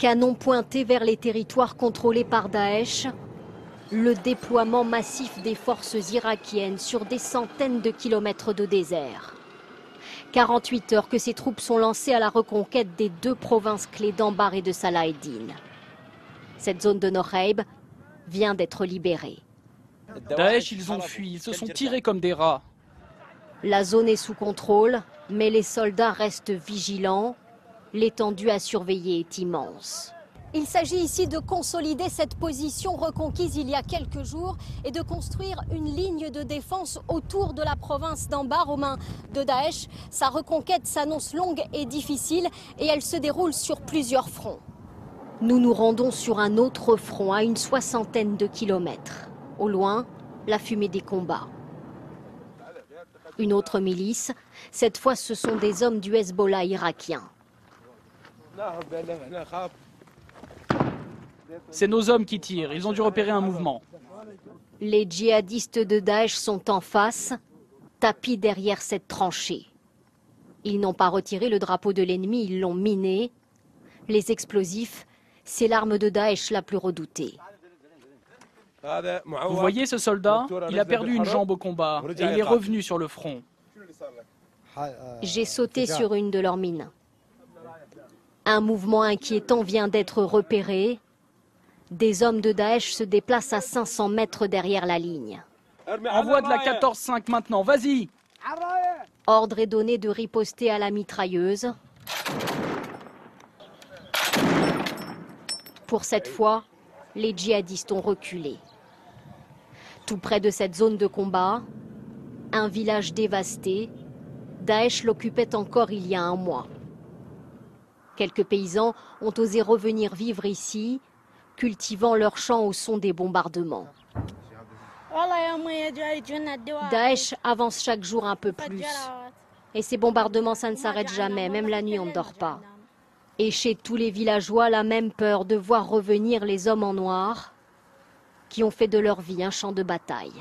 Canons pointés vers les territoires contrôlés par Daesh, le déploiement massif des forces irakiennes sur des centaines de kilomètres de désert. 48 heures que ces troupes sont lancées à la reconquête des deux provinces clés d'Anbar et de Salah ed-Din. Cette zone de Noreib vient d'être libérée. Daesh, ils ont fui, ils se sont tirés comme des rats. La zone est sous contrôle, mais les soldats restent vigilants. L'étendue à surveiller est immense. Il s'agit ici de consolider cette position reconquise il y a quelques jours et de construire une ligne de défense autour de la province d'Anbar aux mains de Daesh. Sa reconquête s'annonce longue et difficile et elle se déroule sur plusieurs fronts. Nous nous rendons sur un autre front à une soixantaine de kilomètres. Au loin, la fumée des combats. Une autre milice, cette fois ce sont des hommes du Hezbollah irakien. C'est nos hommes qui tirent, ils ont dû repérer un mouvement. Les djihadistes de Daesh sont en face, tapis derrière cette tranchée. Ils n'ont pas retiré le drapeau de l'ennemi, ils l'ont miné. Les explosifs, c'est l'arme de Daesh la plus redoutée. Vous voyez ce soldat? Il a perdu une jambe au combat et il est revenu sur le front. J'ai sauté sur une de leurs mines. Un mouvement inquiétant vient d'être repéré. Des hommes de Daesh se déplacent à 500 mètres derrière la ligne. Envoie de la 14-5 maintenant, vas-y! Ordre est donné de riposter à la mitrailleuse. Pour cette fois, les djihadistes ont reculé. Tout près de cette zone de combat, un village dévasté, Daesh l'occupait encore il y a un mois. Quelques paysans ont osé revenir vivre ici, cultivant leurs champs au son des bombardements. Daesh avance chaque jour un peu plus. Et ces bombardements, ça ne s'arrête jamais, même la nuit on ne dort pas. Et chez tous les villageois, la même peur de voir revenir les hommes en noir qui ont fait de leur vie un champ de bataille.